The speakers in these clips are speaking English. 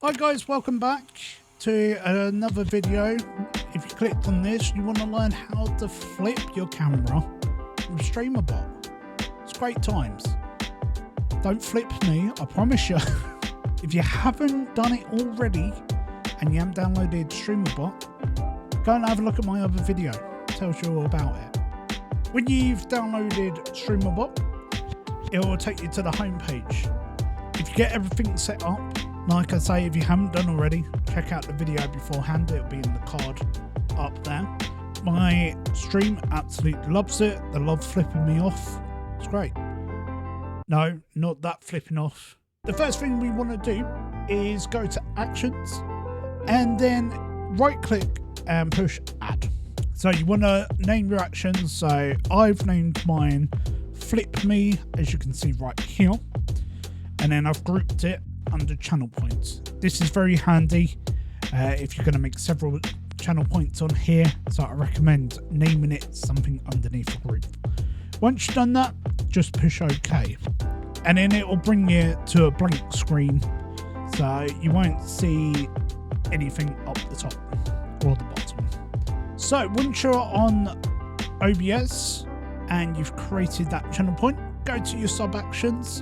Hi guys, welcome back to another video. If you clicked on this, you want to learn how to flip your camera with StreamerBot. It's great times. Don't flip me, I promise you. If you haven't done it already and you haven't downloaded StreamerBot, go and have a look at my other video. It tells you all about it. When you've downloaded StreamerBot, it will take you to the home page. If you get everything set up, like I say, if you haven't done already, check out the video beforehand. It'll be in the card up there. My stream absolutely loves it. They love flipping me off. It's great. No, not that flipping off. The first thing we want to do is go to Actions and then right click and push Add. So you want to name your actions. So I've named mine Flip Me, as you can see right here. And then I've grouped it under channel points. This is very handy if you're going to make several channel points on here, so I recommend naming it something underneath a group. Once you've done that, just push OK, and then it will bring you to a blank screen, so you won't see anything up the top or the bottom. So once you're on OBS and you've created that channel point, go to your sub actions,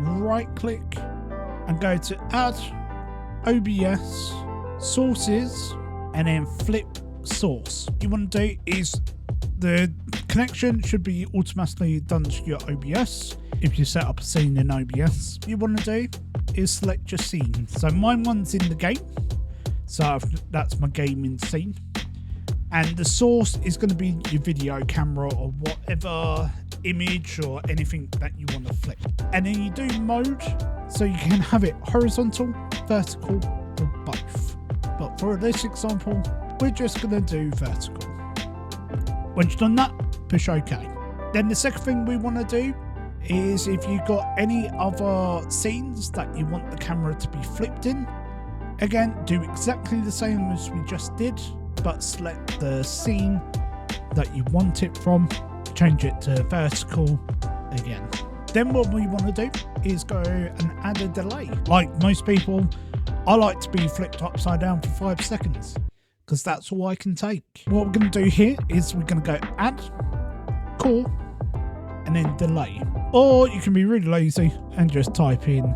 right click and go to Add, OBS, Sources, and then Flip Source. What you want to do is the connection should be automatically done to your OBS. If you set up a scene in OBS, what you want to do is select your scene. So mine one's in the game, so that's my gaming scene. And the source is going to be your video camera or whatever image or anything that you want to flip. And then you do mode, so you can have it horizontal, vertical, or both. But for this example, we're just going to do vertical. Once you've done that, push OK. Then the second thing we want to do is if you've got any other scenes that you want the camera to be flipped in, again, do exactly the same as we just did, but select the scene that you want it from, change it to vertical again. Then what we want to do is go and add a delay. Like most people, I like to be flipped upside down for 5 seconds because that's all I can take. What we're going to do here is we're going to go Add, Call, and then Delay. Or you can be really lazy and just type in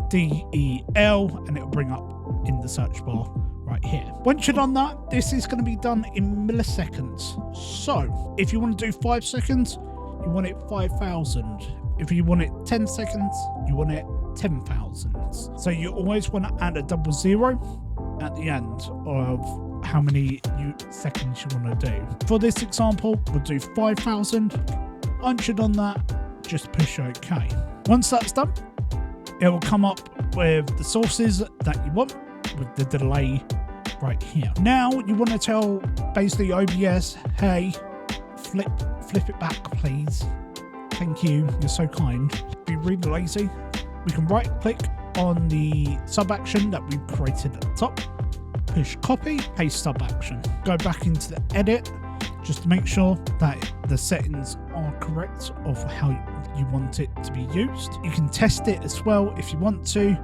DEL and it'll bring up in the search bar right here. Once you're done that, this is going to be done in milliseconds. So if you want to do 5 seconds, you want it 5,000. If you want it 10 seconds, you want it 10,000. So you always want to add a 00 at the end of how many seconds you want to do. For this example, we'll do 5,000. Once you're done that, just push OK. Once that's done, it will come up with the sources that you want with the delay right here. Now you want to tell basically OBS, hey, flip it back please. Thank you, you're so kind. Be really lazy. We can right click on the sub action that we've created at the top, push copy, paste sub action. Go back into the edit just to make sure that the settings are correct of how you want it to be used. You can test it as well if you want to,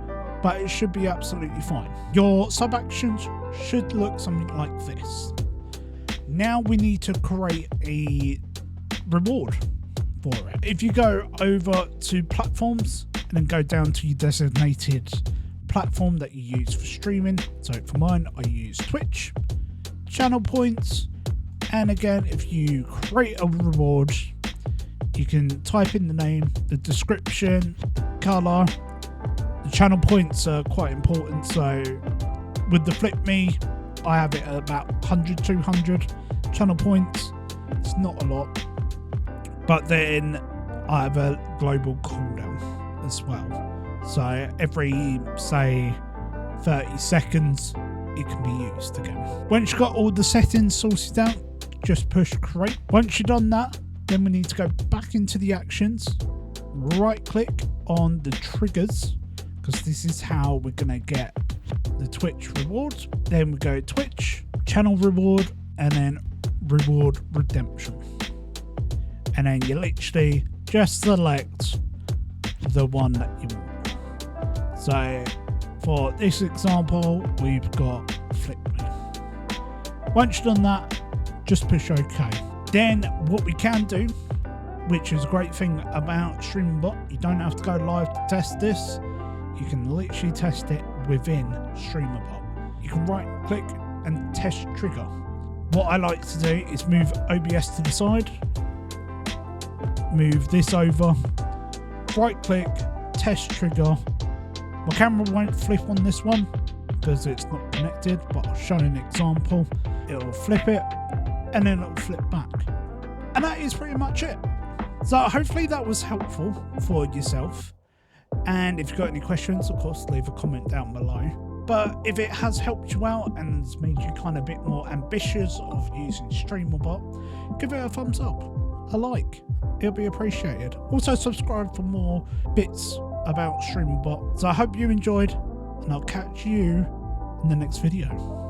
but it should be absolutely fine. Your sub actions should look something like this. Now we need to create a reward for it. If you go over to platforms and then go down to your designated platform that you use for streaming. So for mine, I use Twitch, channel points, and again, if you create a reward, you can type in the name, the description, the color. The channel points are quite important, so with the Flip Me, I have it at about 100, 200 channel points. It's not a lot. But then I have a global cooldown as well. So every, say, 30 seconds, it can be used again. Once you've got all the settings sorted out, just push Create. Once you've done that, then we need to go back into the actions, right click on the triggers, because this is how we're going to get the Twitch reward. Then we go Twitch, channel reward, and then reward redemption. And then you literally just select the one that you want. So For this example, we've got flip me. Once you've done that, just push OK. Then what we can do, which is a great thing about StreamerBot, you don't have to go live to test this. You can literally test it within StreamerBot. You can right click and test trigger. What I like to do is move OBS to the side, move this over, right click, test trigger. My camera won't flip on this one because it's not connected, but I'll show an example. It'll flip it and then it'll flip back. And that is pretty much it. So hopefully that was helpful for yourself. And if you've got any questions, of course, leave a comment down below. But if it has helped you out and has made you kind of a bit more ambitious of using StreamerBot, give it a thumbs up, a like. It'll be appreciated. Also subscribe for more bits about StreamerBot. So I hope you enjoyed, and I'll catch you in the next video.